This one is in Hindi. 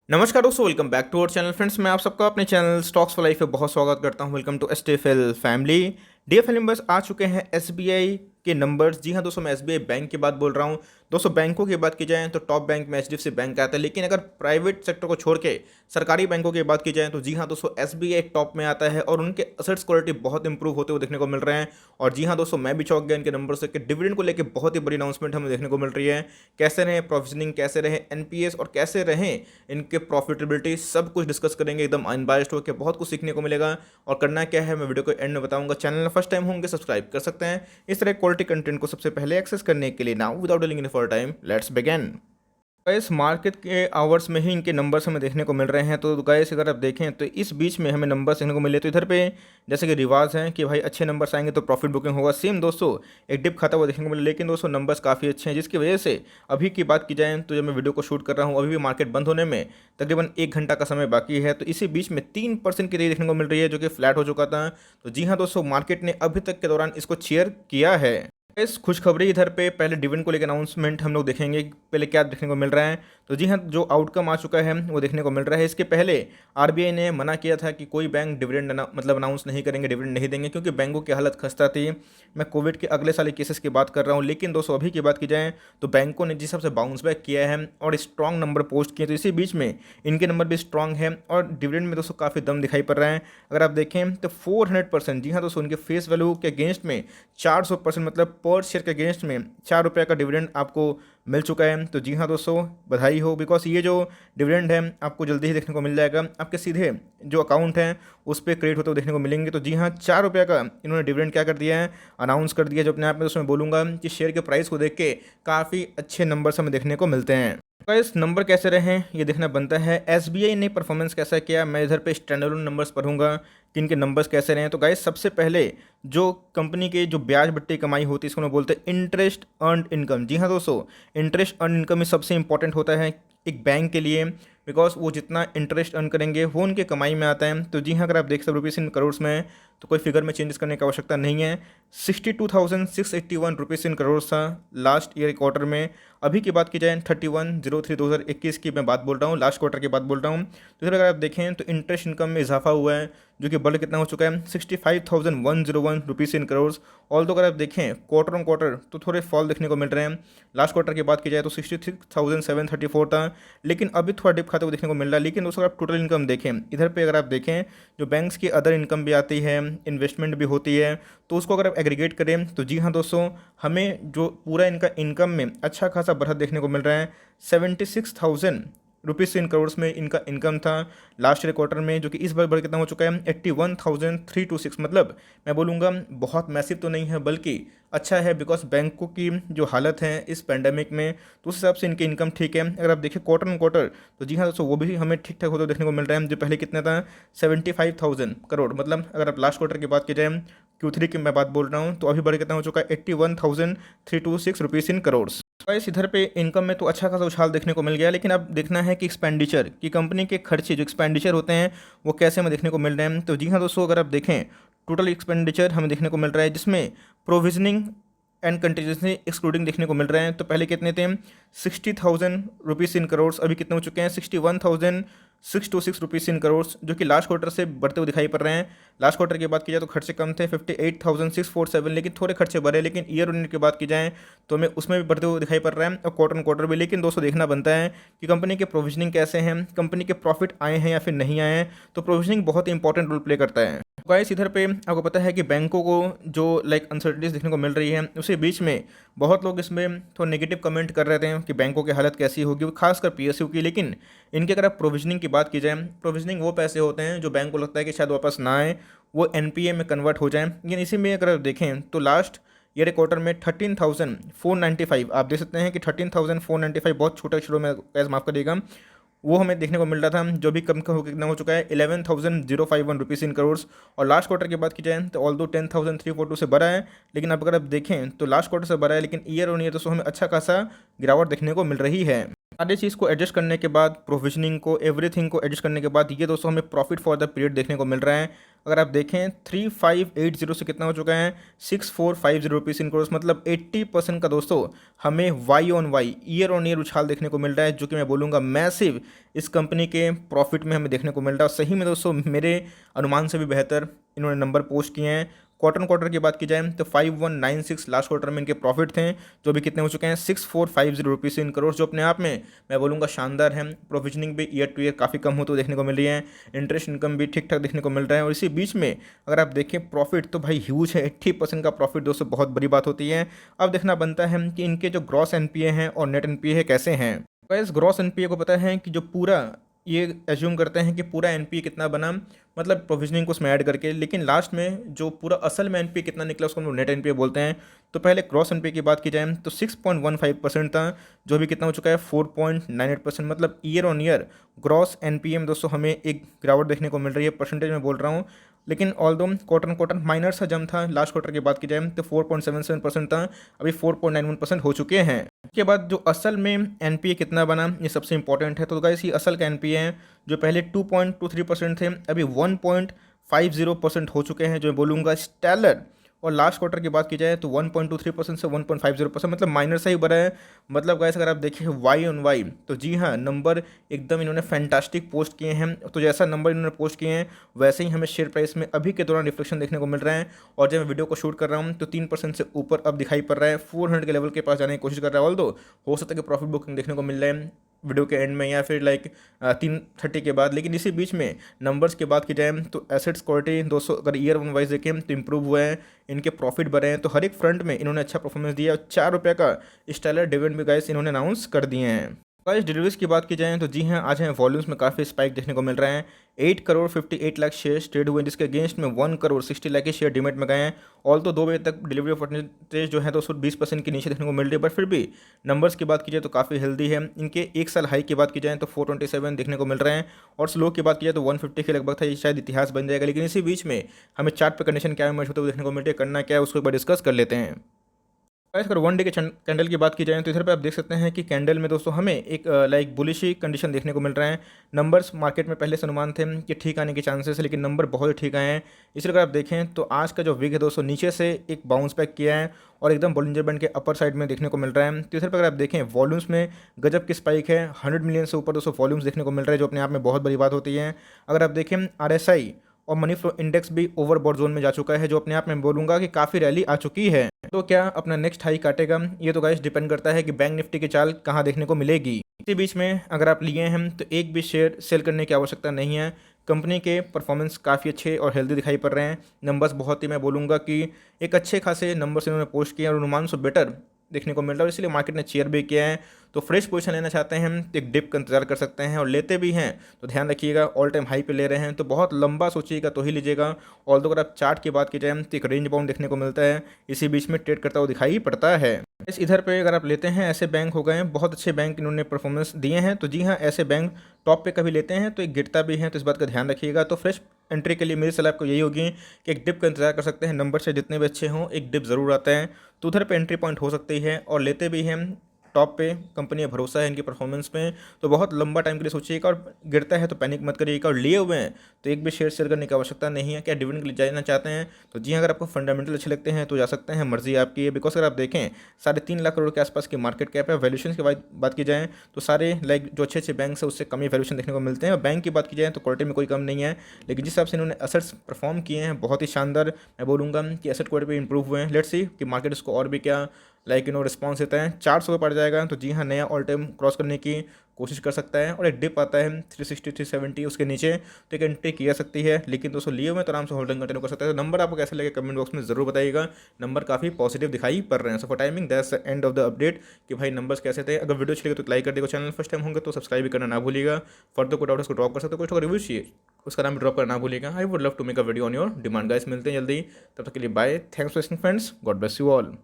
नमस्कार दोस्तों, welcome back to our channel friends. मैं आप सबका अपने चैनल स्टॉक्स फॉर लाइफ पे बहुत स्वागत करता हूं। Welcome to STFL family. DFL numbers आ चुके हैं एसबीआई के नंबर्स। जी हां दोस्तों, मैं एसबीआई बैंक की बात बोल रहा हूं। दोस्तों, बैंकों की बात की जाए तो टॉप बैंक में एचडीएफसी बैंक आता है, लेकिन अगर प्राइवेट सेक्टर को छोड़ के सरकारी बैंकों की बात की जाए तो जी हाँ दोस्तों, एसबीआई टॉप में आता है और उनके असेट्स क्वालिटी बहुत इंप्रूव होते हुए देखने को मिल रहे हैं। और जी हाँ दोस्तों, मैं भी चौंक गया इनके नंबर से कि डिविडेंड को लेकर बहुत ही बड़ी अनाउंसमेंट हमें देखने को मिल रही है। कैसे रहे प्रोविजनिंग, कैसे रहे एनपीएस और कैसे रहे इनके प्रॉफिटेबिलिटी, सब कुछ डिस्कस करेंगे एकदम अनबायस्ड होकर। बहुत कुछ सीखने को मिलेगा और करना क्या है मैं वीडियो को एंड में बताऊंगा। चैनल में फर्स्ट टाइम होंगे सब्सक्राइब कर सकते हैं इस तरह क्वालिटी कंटेंट को सबसे पहले एक्सेस करने के लिए। Now without delaying any for time, let's begin. Guys, market के आवर्स में ही इनके नंबर्स हमें देखने को मिल रहे हैं। तो गाइस, अगर आप देखें तो इस बीच में हमें नंबर्स देखने को मिले, तो इधर पे जैसे कि रिवाज है कि भाई अच्छे नंबर्स आएंगे तो प्रॉफिट बुकिंग होगा। सेम दोस्तों एक डिप खाता हुआ देखने को मिला, लेकिन दोस्तों नंबर्स काफ़ी अच्छे हैं, जिसकी वजह से अभी की बात की जाए तो जब मैं वीडियो को शूट कर रहा हूँ, अभी भी मार्केट बंद होने में तकरीबन 1 घंटा का समय बाकी है। तो इसी बीच में 3% की रेंज देखने को मिल रही है, जो कि फ्लैट हो चुका था। तो जी हाँ दोस्तों, मार्केट ने अभी तक के दौरान इसको चेयर किया है। इस खुशखबरी इधर पे पहले डिविडेंड को लेकर अनाउंसमेंट हम लोग देखेंगे पहले क्या देखने को मिल रहा है। तो जी हाँ, जो आउटकम आ चुका है वो देखने को मिल रहा है। इसके पहले आरबीआई ने मना किया था कि कोई बैंक डिविडेंड मतलब अनाउंस नहीं करेंगे, डिविडेंड नहीं देंगे, क्योंकि बैंकों की हालत खस्ता थी। मैं कोविड के अगले साल केसेस की बात कर रहा हूँ, लेकिन दोस्तों अभी की बात की जाए तो बैंकों ने जिस हिसाब से बाउंस बैक किया है और स्ट्रॉन्ग नंबर पोस्ट किए, तो इसी बीच में इनके नंबर भी स्ट्रॉन्ग है और डिविडेंड में दोस्तों काफ़ी दम दिखाई पड़ रहा है। अगर आप देखें तो 400%, जी हाँ दोस्तों, उनके फेस वैल्यू के अगेंस्ट में 400%, मतलब पर शेयर के अगेंस्ट में 4 रुपये का डिविडेंड आपको मिल चुका है। तो जी हाँ दोस्तों, बधाई हो, बिकॉज ये जो डिविडेंड है आपको जल्दी ही देखने को मिल जाएगा। आपके सीधे जो अकाउंट है उस पर क्रेडिट होते हुए देखने को मिलेंगे। तो जी हाँ, 4 रुपये का इन्होंने डिविडेंड क्या कर दिया है, अनाउंस कर दिया, जो अपने आप में उसमें बोलूँगा कि शेयर के प्राइस को देख के काफ़ी अच्छे नंबर्स हमें देखने को मिलते हैं। गाइस, नंबर कैसे रहे ये देखना बनता है। एसबीआई ने परफॉर्मेंस कैसा किया, मैं इधर पे स्टैंडअलोन नंबर्स पढ़ूंगा कि इनके नंबर्स कैसे रहे। तो गाइस, सबसे पहले जो कंपनी के जो ब्याज बट्टी कमाई होती है इसको हम बोलते हैं इंटरेस्ट अर्नड इनकम। जी हाँ दोस्तों, इंटरेस्ट अर्न इनकम ही सबसे इंपॉर्टेंट होता है एक बैंक के लिए, बिकॉज वो जितना इंटरेस्ट अर्न करेंगे वो उनके कमाई में आता है। तो जी हाँ, अगर आप देख सकते रुपीज़ इन करोड़ में तो कोई फिगर में चेंजेस करने की आवश्यकता नहीं है। 62,681 इन करोड़ था लास्ट ईयर क्वार्टर में। अभी की बात की जाए 31/03/2021 की मैं बात बोल रहा हूँ, लास्ट क्वार्टर की बात बोल रहा हूँ। तो अगर आप देखें तो इंटरेस्ट इनकम में इजाफा हुआ है, जो कि बढ़ कितना हो चुका है 65,101 रुपीज़ इन करोड़। ऑल तो अगर आप देखें क्वार्टर ऑन क्वार्टर तो थोड़े फॉल देखने को मिल रहे हैं। लास्ट क्वार्टर की बात की जाए तो 66,734 था, लेकिन अभी थोड़ा डिप खाते हुए देखने को मिल रहा है। लेकिन दोस्तों अगर आप टोटल इनकम देखें, इधर पे अगर आप देखें जो बैंक्स की अदर इनकम भी आती है, इन्वेस्टमेंट भी होती है, तो उसको अगर आप एग्रीगेट करें तो जी हाँ दोस्तों, हमें जो पूरा इनका इनकम में अच्छा खासा बढ़त देखने को मिल रहा है। 76,000 रुपीज़ इन करोड़ में इनका इनकम था लास्ट ईयर क्वार्टर में, जो कि इस बार बढ़ कितना हो चुका है 81,326। मतलब मैं बोलूँगा बहुत मैसिव तो नहीं है, बल्कि अच्छा है, बिकॉज बैंकों की जो हालत है इस पेंडेमिक में, तो उस हिसाब से इनकी इनकम ठीक है। अगर आप देखिए क्वार्टर ऑन क्वार्टर तो जी हाँ दोस्तों, वो भी हमें ठीक ठाक होता देखने को मिल रहा है। जो पहले कितना था 75,000 करोड़, मतलब अगर आप लास्ट क्वार्टर की बात की जाए Q3 की मैं बात बोल रहा हूँ, तो अभी बढ़ कितना हो चुका है 81,326 रुपीज़ इन करोड़। गाइस, इधर पे इनकम में तो अच्छा खासा उछाल देखने को मिल गया, लेकिन अब देखना है कि एक्सपेंडिचर की कंपनी के खर्चे जो एक्सपेंडिचर होते हैं वो कैसे हमें देखने को मिल रहे हैं। तो जी हाँ दोस्तों, अगर आप देखें टोटल एक्सपेंडिचर हमें देखने को मिल रहा है, जिसमें प्रोविजनिंग एंड कंटीजेंसी एक्सक्लूडिंग देखने को मिल रहे हैं। तो पहले कितने थे 60,000 रुपीज़ इन करोड़, अभी कितने हो चुके हैं 61,626 रुपीज़ इन करोड़, जो कि लास्ट क्वार्टर से बढ़ते हुए दिखाई पड़ रहे हैं। लास्ट क्वार्टर की बात की जाए तो खर्चे कम थे 58,647, लेकिन थोड़े खर्चे बढ़े। लेकिन ईयर ऑन ईयर की बात की जाए तो हमें उसमें भी बढ़ते हुए दिखाई पड़ रहा है और क्वार्टर ऑन क्वार्टर भी। लेकिन दोस्तों देखना बनता है कि कंपनी के प्रोविजनिंग कैसे हैं, कंपनी के प्रॉफिट आए हैं या फिर नहीं आए हैं। तो प्रोविजनिंग बहुत इंपॉर्टेंट रोल प्ले करता है। गाइस, इधर पे आपको पता है कि बैंकों को जो अनसर्टिनीज देखने को मिल रही है, उसी बीच में बहुत लोग इसमें थोड़ा नेगेटिव कमेंट कर रहे थे कि बैंकों की हालत कैसी होगी, खासकर पीएसयू की। लेकिन इनके अगर आप प्रोविजनिंग की बात की जाए, प्रोविजनिंग वो पैसे होते हैं जो बैंक को लगता है कि शायद वापस ना आए, वो एनपीए में कन्वर्ट हो जाए। लेकिन इसी में अगर आप देखें तो लास्ट ईयर क्वार्टर में 13,495, आप देख सकते हैं कि 13,495 बहुत छोटे अक्षरों में माफ़ करिएगा, वो हमें देखने को मिल रहा था, जो भी कम हो कितना हो चुका है 11,051 रुपीज़ इन करोड़। और लास्ट क्वार्टर की बात की जाए तो ऑल दो 10,342 से बढ़ा है, लेकिन अब अगर आप देखें तो लास्ट क्वार्टर से बढ़ा है, लेकिन ईयर ऑन ईयर तो हमें अच्छा खासा गिरावट देखने को मिल रही है। सारी चीज़ को एडजस्ट करने के बाद, प्रोविजनिंग को, एवरीथिंग को एडजस्ट करने के बाद ये दोस्तों हमें प्रॉफिट फॉर द पीरियड देखने को मिल रहा है। अगर आप देखें 3580 से कितना हो चुका है, 6450 रुपीज़ इन करोड़, मतलब 80% का दोस्तों हमें Y on Y, year on year उछाल देखने को मिल रहा है, जो कि मैं बोलूँगा मैसिव इस कंपनी के प्रॉफिट में हमें देखने को मिल रहा है। और सही में दोस्तों मेरे अनुमान से भी बेहतर इन्होंने नंबर पोस्ट किए हैं। क्वार्टर की बात की जाए तो 5196 लास्ट क्वार्टर में इनके प्रॉफिट थे, जो भी कितने हो चुके हैं 6450 रुपीज़ इन करोड़, जो अपने आप में मैं बोलूँगा शानदार है। प्रोविजनिंग भी ईयर टू ईयर काफ़ी कम होते देखने को मिल रही है, इंटरेस्ट इनकम भी ठीक ठाक देखने को मिल रहा है। और इसी बीच में अगर आप देखें प्रॉफिट तो भाई ह्यूज है, 80% का प्रॉफिट दोस्तों बहुत बड़ी बात होती है। अब देखना बनता है कि इनके जो ग्रॉस एनपीए हैं और नेट एनपीए है कैसे हैं। गाइस ग्रॉस एनपीए को पता है कि जो पूरा ये एज्यूम करते हैं कि पूरा एनपीए कितना बना, मतलब प्रोविजनिंग को उसमें ऐड करके, लेकिन लास्ट में जो पूरा असल में एनपीए कितना निकला उसको हम लोग नेट एनपीए बोलते हैं। तो पहले क्रॉस एनपीए की बात की जाए तो 6.15% था, जो भी कितना हो चुका है 4.98%, मतलब year on year gross NPA में दोस्तों हमें एक गिरावट देखने को मिल रही है, परसेंटेज में बोल रहा हूँ। लेकिन ऑल दो क्वार्टर माइनर सा जम था। लास्ट क्वार्टर की बात की जाए तो 4.77% था, अभी 4.91% हो चुके हैं। उसके बाद जो असल में एनपीए कितना बना ये सबसे इंपॉर्टेंट है। तो गाइस ये असल का एनपीए है, जो पहले 2.23% थे अभी 1.50% हो चुके हैं, जो मैं बोलूँगा स्टेलर। और लास्ट क्वार्टर की बात की जाए तो 1.23% से 1.50%, मतलब माइनर सा ही बढ़ा है। मतलब गाइस अगर आप देखिए वाई ऑन वाई, तो जी हाँ नंबर एकदम इन्होंने फैंटास्टिक पोस्ट किए हैं। तो जैसा नंबर इन्होंने पोस्ट किए हैं वैसे ही हमें शेयर प्राइस में अभी के दौरान रिफ्लेक्शन देखने को मिल रहा है। और जब मैं वीडियो को शूट कर रहा हूँ तो 3% से ऊपर अब दिखाई पड़ रहा है, 400 के लेवल के पास जाने की कोशिश कर रहा है। ऑल दो हो सकता है कि प्रॉफिट बुकिंग देखने को मिल रहा है वीडियो के एंड में या फिर 3:30 के बाद। लेकिन इसी बीच में नंबर्स की बात की जाए तो एसेट्स क्वालिटी दोस्तों अगर ईयर वन वाइज देखें तो इंप्रूव हुए हैं, इनके प्रॉफिट बढ़े हैं। तो हर एक फ्रंट में इन्होंने अच्छा परफॉर्मेंस दिया और ₹4 का स्टेलर डिविडेंड भी गाइस इन्होंने अनाउंस कर दिए हैं। गाइस डिलीवरीज की बात की जाए तो जी हाँ आज हैं वॉल्यूम्स में काफ़ी स्पाइक देखने को मिल रहे हैं। 8 करोड़ 58 लाख शेयर ट्रेड हुए, जिसके अगेंस्ट में 1 करोड़ 60 लाख के शेयर डिमेट में गए हैं। ऑल तो 2 बजे तक डिलीवरी परसेंटेज जो है 220% के नीचे देखने को मिल रही है, बट फिर भी नंबर्स की बात की जाए तो काफ़ी हेल्दी है। इनके एक साल हाई की बात की जाए तो 427 देखने को मिल रहे हैं, और स्लो की बात की जाए तो 150 के लगभग था, ये शायद इतिहास बन जाएगा। लेकिन इसी बीच में हमें चार्ट पर कंडीशन क्या इमर्ज होते हुए देखने को मिल रही है, करना क्या है उसको एक बार डिस्कस कर लेते हैं। गाइस अगर वन डे के कैंडल की बात की जाए तो इधर पे आप देख सकते हैं कि कैंडल में दोस्तों हमें एक बुलिश कंडीशन देखने को मिल रहा है। नंबर्स मार्केट में पहले से अनुमान थे कि ठीक आने के चांसेस है, लेकिन नंबर बहुत ही ठीक आए हैं। इसलिए अगर आप देखें तो आज का जो विग है दोस्तों नीचे से एक बाउंस बैक किया है और एकदम बॉलिंजर बैंड के अपर साइड में देखने को मिल रहा है। तो इधर पर अगर आप देखें वॉल्यूम्स में गजब की स्पाइक है, 100 मिलियन से ऊपर दोस्तों वॉल्यूम्स देखने को मिल रहे हैं, जो अपने आप में बहुत बड़ी बात होती है। अगर आप देखें RSI और मनी फ्लो इंडेक्स भी ओवरबॉट जोन में जा चुका है, जो अपने आप में बोलूँगा कि काफ़ी रैली आ चुकी है। तो क्या अपना नेक्स्ट हाई काटेगा, ये तो गाइस डिपेंड करता है कि बैंक निफ्टी की चाल कहाँ देखने को मिलेगी। इसी बीच में अगर आप लिए हैं तो एक भी शेयर सेल करने की आवश्यकता नहीं है। कंपनी के परफॉर्मेंस काफ़ी अच्छे और हेल्दी दिखाई पड़ रहे हैं। नंबर्स बहुत ही मैं बोलूँगा कि एक अच्छे खासे नंबर्स इन्होंने पोस्ट किए और अनुमान से बेटर देखने को मिल रहा है, इसलिए मार्केट ने चेयर भी किया है। तो फ्रेश पोजीशन लेना चाहते हैं तो एक डिप का इंतजार कर सकते हैं, और लेते भी हैं तो ध्यान रखिएगा ऑल टाइम हाई पे ले रहे हैं तो बहुत लंबा सोचिएगा तो ही लीजिएगा। और अगर आप चार्ट की बात की जाए तो एक रेंज बाउंड देखने को मिलता है, इसी बीच में ट्रेड करता हुआ दिखाई पड़ता है। इस इधर पे अगर आप लेते हैं ऐसे बैंक हो गए हैं, बहुत अच्छे बैंक इन्होंने परफॉर्मेंस दिए हैं। तो जी हाँ ऐसे बैंक टॉप पे कभी लेते हैं तो एक गिरता भी है, तो इस बात का ध्यान रखिएगा। तो फ्रेश एंट्री के लिए मेरी सलाह आपको यही होगी कि एक डिप का इंतजार कर सकते हैं, नंबर से जितने भी अच्छे हों एक डिप ज़रूर आता है, तो उधर पे एंट्री पॉइंट हो सकती है। और लेते भी हैं टॉप पे, कंपनी का भरोसा है इनकी परफॉर्मेंस पे, तो बहुत लंबा टाइम के लिए सोचिएगा। और गिरता है तो पैनिक मत करिएगा, और लिए हुए हैं तो एक भी शेयर सेल करने की आवश्यकता नहीं है। क्या डिविडेंड के लिए जाना चाहते हैं तो जी हाँ अगर आपको फंडामेंटल अच्छे लगते हैं तो जा सकते हैं, मर्जी आपकी है। बिकॉज अगर आप देखें 3.5 लाख करोड़ के आसपास की मार्केट कैप है। वैल्यूशन की बात की जाए तो सारे जो अच्छे अच्छे बैंक है उससे कम ही वैल्यूशन देखने को मिलते हैं। और बैंक की बात की जाए तो क्वालिटी में कोई कम नहीं है, लेकिन जिस हिसाब से इन्होंने एसेट्स परफॉर्म किए हैं बहुत ही शानदार, मैं बोलूँगा कि एसेट क्वालिटी भी इंप्रूव हुए हैं। लेट्स सी कि मार्केट इसको और भी क्या रिस्पॉन्स देता है। 400 पे पड़ जाएगा तो जी हाँ नया ऑल टाइम क्रॉस करने की कोशिश कर सकता है। और एक डिप आता है 360 370 उसके नीचे, तो एक एंट्री की जा सकती है। लेकिन दोस्तों लिए हुए तो आराम से होल्डिंग कंटिन्यू कर सकता है। तो नंबर आपको कैसे लगे कमेंट बॉक्स में ज़रूर बताइएगा। नंबर काफ़ी पॉजिटिव दिखाई पड़ रहे हैं। So for timing that's the end of the update कि भाई नंबर्स कैसे थे। अगर वीडियो अच्छी लगे तो लाइक कर देगा, चैनल फर्स्ट टाइम होंगे तो सब्सक्राइब भी करना ना भूलिएगा। फर्दर कोई डाउट उसको ड्रॉप कर सकते हो, कुछ रिव्यू चाहिए उसका नाम ड्रॉप करना भूलिएगा। I would love to make a video on your demand guys. मिलते हैं जल्दी, तब तक के लिए bye, thanks for listening friends, God bless you all.